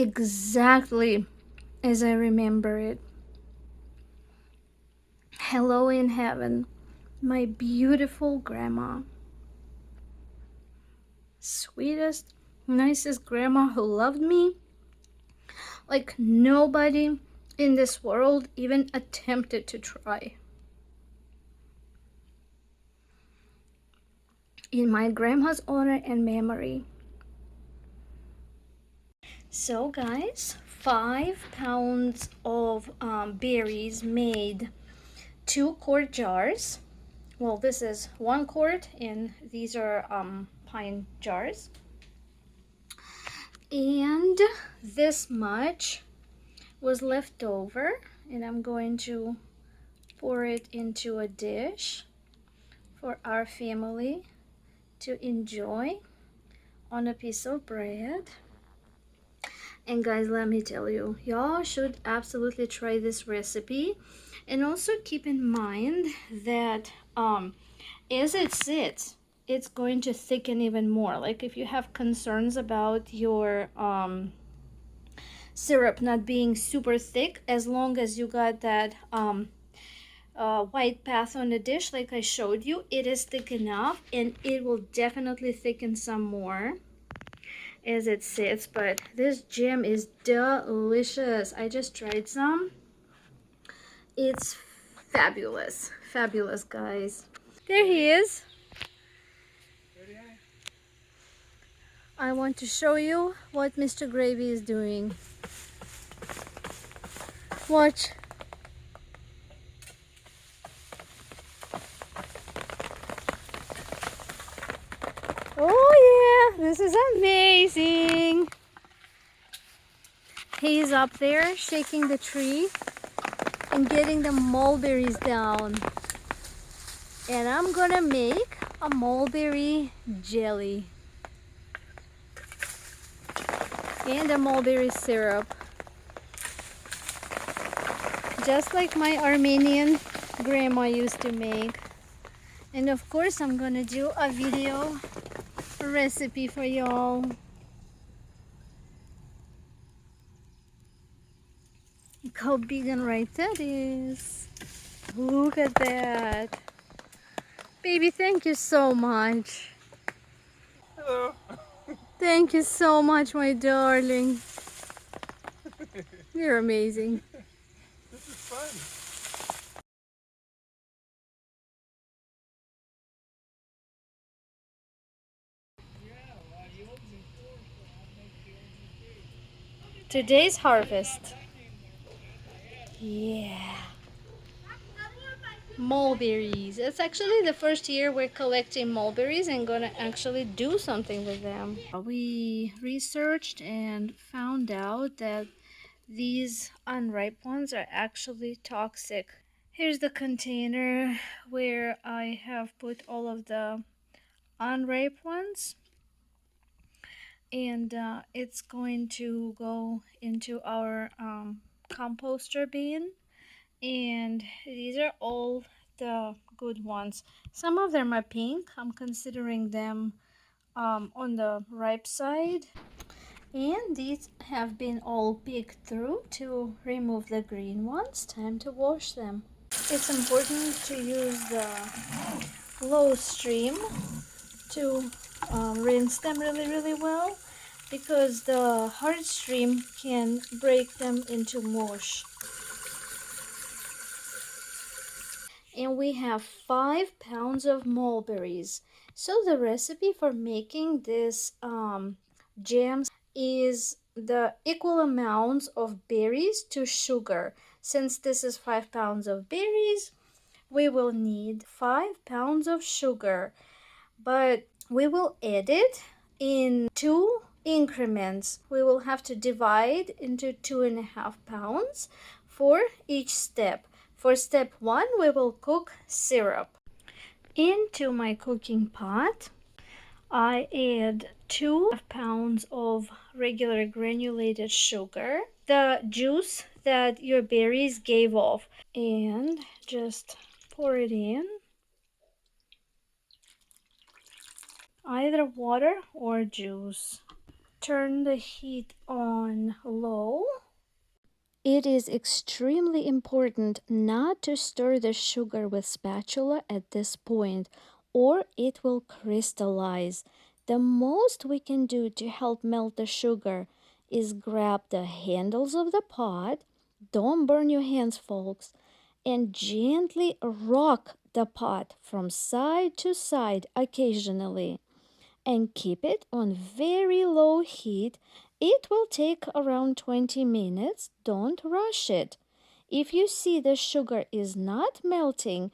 exactly as I remember it. Hello in heaven, my beautiful grandma. Sweetest, nicest grandma who loved me like nobody in this world even attempted to try. In my grandma's honor and memory. So guys, 5 pounds of berries made 2-quart jars. Well, this is 1 quart and these are pint jars. And this much was left over, and I'm going to pour it into a dish for our family to enjoy on a piece of bread. And guys, let me tell you, y'all should absolutely try this recipe, and also keep in mind that as it sits, it's going to thicken even more. Like if you have concerns about your syrup not being super thick, as long as you got that white path on the dish like I showed you, it is thick enough, and it will definitely thicken some more as it sits. But this jam is delicious. I just tried some. It's fabulous. Fabulous, guys. There he is. I want to show you what Mr. Gravy is doing. Watch. Oh yeah, this is amazing. He's up there shaking the tree and getting the mulberries down. And I'm gonna make a mulberry jelly and a mulberry syrup, just like my Armenian grandma used to make. And of course I'm gonna do a video recipe for y'all. Look how big and ripe that is. Look at that. Baby, thank you so much. Hello. Thank you so much, my darling. You're amazing. This is fun. Today's harvest. Yeah. Mulberries. It's actually the first year we're collecting mulberries and gonna actually do something with them. We researched and found out that these unripe ones are actually toxic. Here's the container where I have put all of the unripe ones, and it's going to go into our composter bin. And these are all the good ones. Some of them are pink. I'm considering them on the ripe side. And these have been all picked through to remove the green ones. Time to wash them. It's important to use the low stream to rinse them really well, because the hard stream can break them into mush. And we have 5 pounds of mulberries. So the recipe for making this jam is the equal amounts of berries to sugar. Since this is 5 pounds of berries, we will need 5 pounds of sugar, but we will add it in 2 increments. We will have to divide into 2.5 pounds for each step. For step 1, we will cook syrup. Into my cooking pot, I add 2 pounds of regular granulated sugar, the juice that your berries gave off, and just pour it in. Either water or juice. Turn the heat on low. It is extremely important not to stir the sugar with spatula at this point, or it will crystallize. The most we can do to help melt the sugar is grab the handles of the pot. Don't burn your hands, folks. And gently rock the pot from side to side occasionally and keep it on very low heat. It will take around 20 minutes. Don't rush it. If you see the sugar is not melting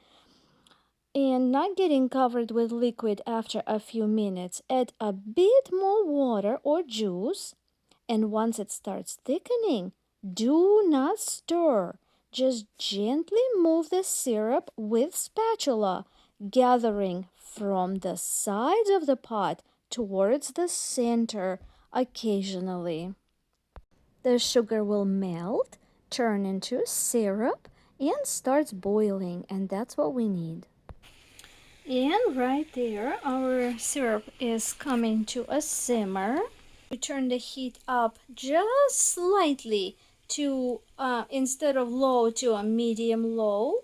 and not getting covered with liquid after a few minutes, add a bit more water or juice. And once it starts thickening, do not stir. Just gently move the syrup with spatula, gathering from the sides of the pot towards the center occasionally. The sugar will melt, turn into syrup, and starts boiling, and that's what we need. And right there, our syrup is coming to a simmer. We turn the heat up just slightly to, instead of low, to a medium low.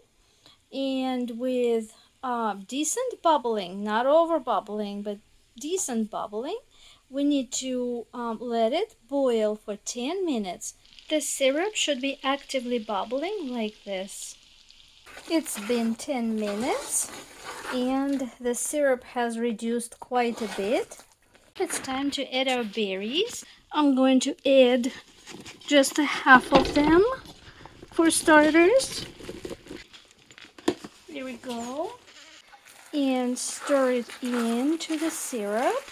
And with decent bubbling, not over bubbling, but decent bubbling, we need to let it boil for 10 minutes. The syrup should be actively bubbling like this. It's been 10 minutes and the syrup has reduced quite a bit. It's time to add our berries. I'm going to add just a half of them for starters. There we go. And stir it into the syrup.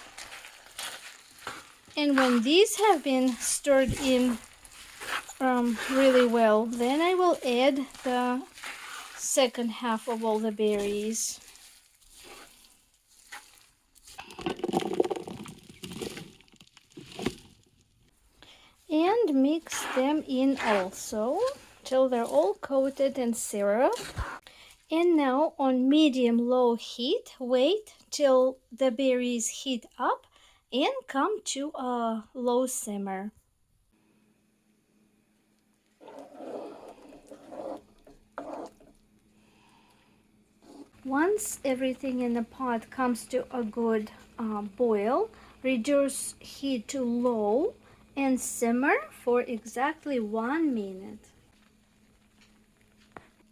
And when these have been stirred in really well, then I will add the second half of all the berries. And mix them in also till they're all coated in syrup. And now on medium-low heat, wait till the berries heat up and come to a low simmer. Once everything in the pot comes to a good boil, reduce heat to low and simmer for exactly 1 minute.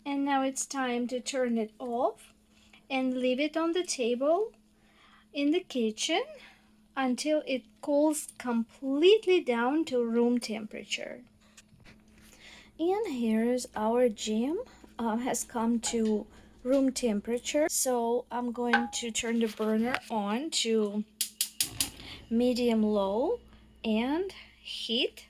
And now it's time to turn it off and leave it on the table in the kitchen until it cools completely down to room temperature. And here's our jam. Has come to room temperature. So I'm going to turn the burner on to medium low and heat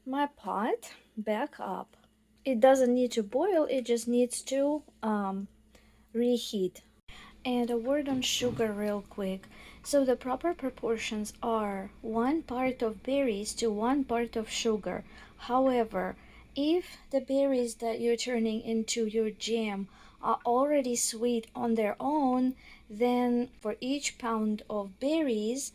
my pot back up. It doesn't need to boil, it just needs to reheat. And a word on sugar real quick. So the proper proportions are 1 part of berries to 1 part of sugar. However, if the berries that you're turning into your jam are already sweet on their own, then for each pound of berries,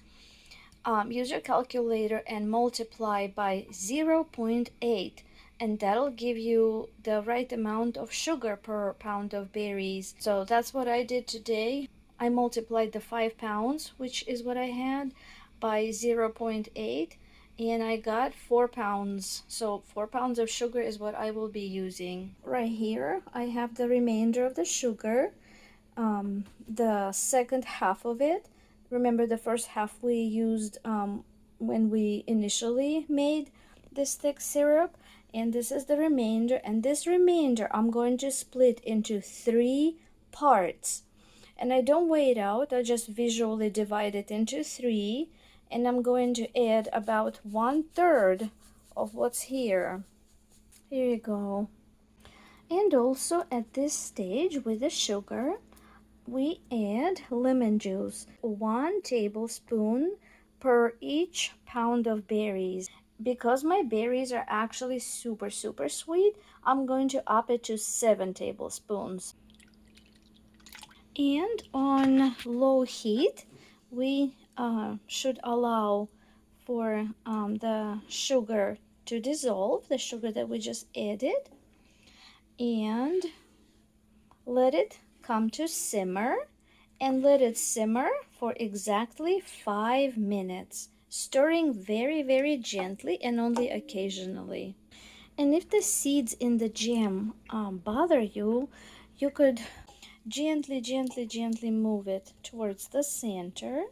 use your calculator and multiply by 0.8, and that'll give you the right amount of sugar per pound of berries. So that's what I did today. I multiplied the 5 pounds, which is what I had, by 0.8, and I got 4 pounds. So 4 pounds of sugar is what I will be using. Right here, I have the remainder of the sugar, the second half of it. Remember the first half we used when we initially made this thick syrup, and this is the remainder, and this remainder I'm going to split into 3 parts. And I don't weigh it out, I just visually divide it into 3, and I'm going to add about 1/3 of what's here. Here you go. And also at this stage with the sugar, we add lemon juice, 1 tablespoon per each pound of berries. Because my berries are actually super sweet, I'm going to up it to 7 tablespoons. And on low heat, we should allow for the sugar to dissolve, the sugar that we just added, and let it come to simmer, and let it simmer for exactly 5 minutes, stirring very, very gently and only occasionally. And if the seeds in the jam bother you, you could gently, gently, gently move it towards the center,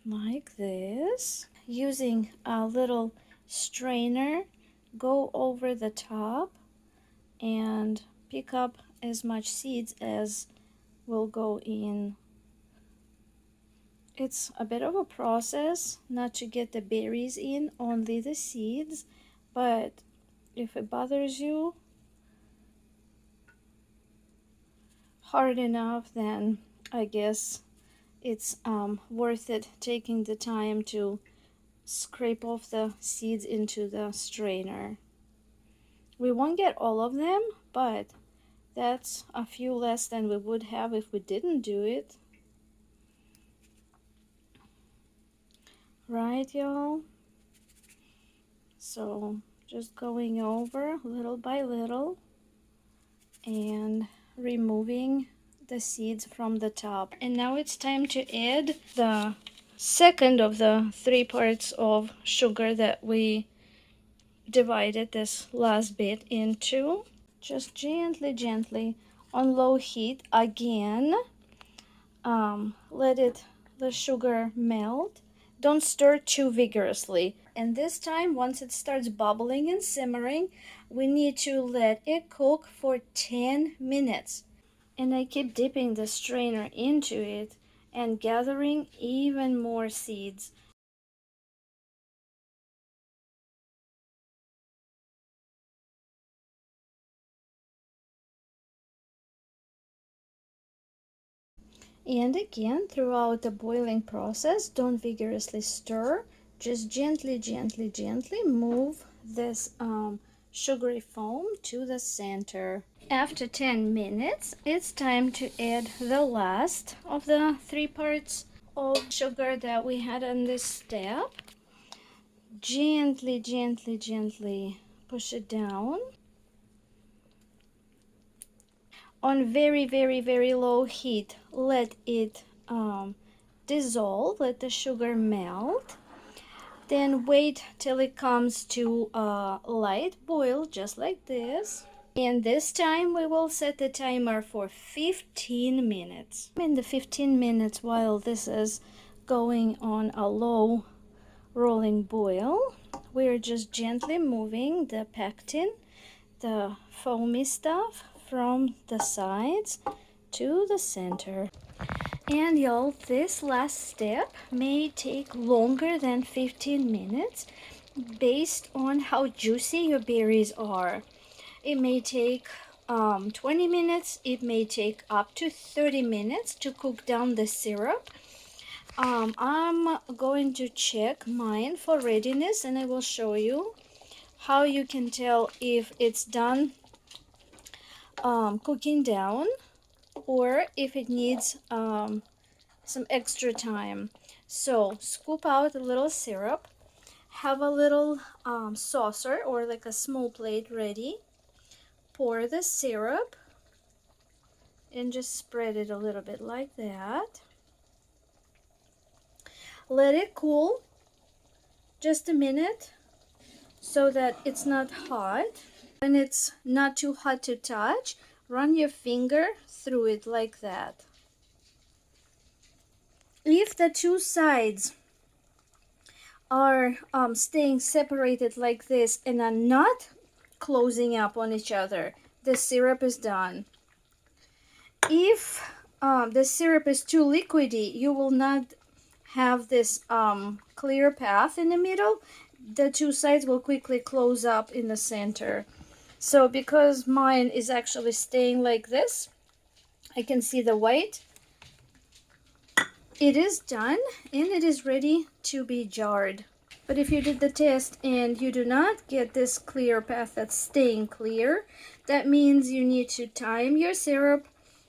like this. Using a little strainer, go over the top and pick up as much seeds as will go in. It's a bit of a process not to get the berries in, only the seeds, but if it bothers you hard enough, then I guess it's worth it taking the time to scrape off the seeds into the strainer. We won't get all of them, but that's a few less than we would have if we didn't do it. Right, y'all? So just going over little by little and removing the seeds from the top. And now it's time to add the second of the 3 parts of sugar that we divided this last bit into. Just gently, gently on low heat again. Let the sugar melt. Don't stir too vigorously. And this time, once it starts bubbling and simmering, we need to let it cook for 10 minutes. And I keep dipping the strainer into it and gathering even more seeds. And again, throughout the boiling process, don't vigorously stir. Just gently, gently, gently move this sugary foam to the center. After 10 minutes, it's time to add the last of the 3 parts of sugar that we had on this step. Gently, gently, gently push it down. On very, very, very low heat, let it dissolve, let the sugar melt. Then wait till it comes to a light boil, just like this. And this time we will set the timer for 15 minutes. In the 15 minutes, while this is going on a low rolling boil, we're just gently moving the pectin, the foamy stuff, from the sides to the center. And y'all, this last step may take longer than 15 minutes based on how juicy your berries are. It may take 20 minutes, it may take up to 30 minutes to cook down the syrup. I'm going to check mine for readiness, and I will show you how you can tell if it's done cooking down or if it needs some extra time. So scoop out a little syrup, have a little saucer or like a small plate ready, pour the syrup and just spread it a little bit like that. Let it cool just a minute so that it's not hot. When it's not too hot to touch, run your finger through it like that. If the two sides are staying separated like this and are not closing up on each other, the syrup is done. If the syrup is too liquidy, you will not have this clear path in the middle. The two sides will quickly close up in the center. So because mine is actually staying like this, I can see the white. It is done and it is ready to be jarred. But if you did the test and you do not get this clear path that's staying clear, that means you need to time your syrup,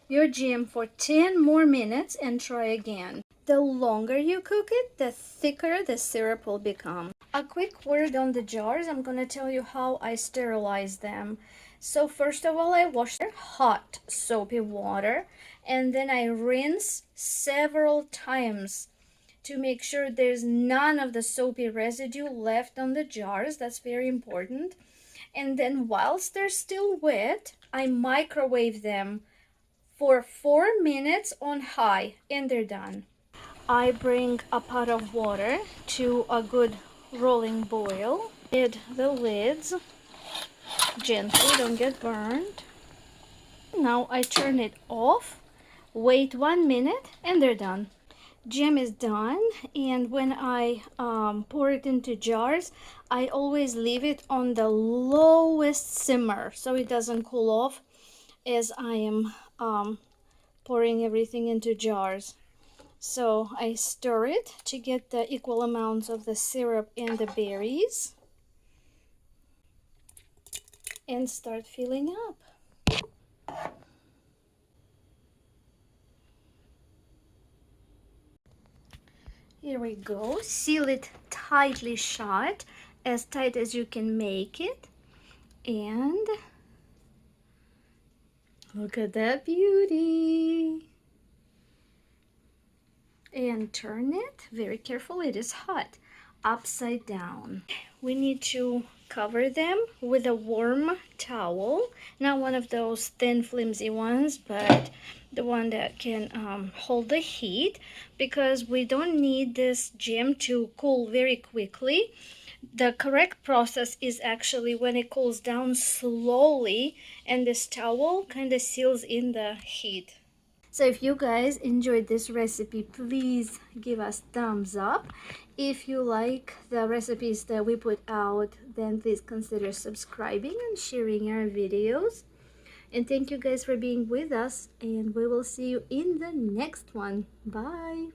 your jam for 10 more minutes and try again. the longer you cook it, the thicker the syrup will become. A quick word on the jars. I'm gonna tell you how I sterilize them. So first of all, I wash their hot soapy water, and then I rinse several times to make sure there's none of the soapy residue left on the jars. That's very important. And then whilst they're still wet, I microwave them for 4 minutes on high, and they're done. I bring a pot of water to a good rolling boil. Lid the lids gently, don't get burned. Now I turn it off, wait 1 minute, and they're done. Jam is done, and when I pour it into jars, I always leave it on the lowest simmer so it doesn't cool off as I am pouring everything into jars. So I stir it to get the equal amounts of the syrup and the berries and start filling up. Here we go. Seal it tightly shut, as tight as you can make it. And look at that beauty. And turn it very carefully. It is hot. Upside down. We need to cover them with a warm towel, not one of those thin flimsy ones, but the one that can hold the heat, because we don't need this jam to cool very quickly. The correct process is actually when it cools down slowly and this towel kind of seals in the heat. So if you guys enjoyed this recipe, please give us thumbs up. If you like the recipes that we put out, then please consider subscribing and sharing our videos. And thank you guys for being with us, and we will see you in the next one. Bye.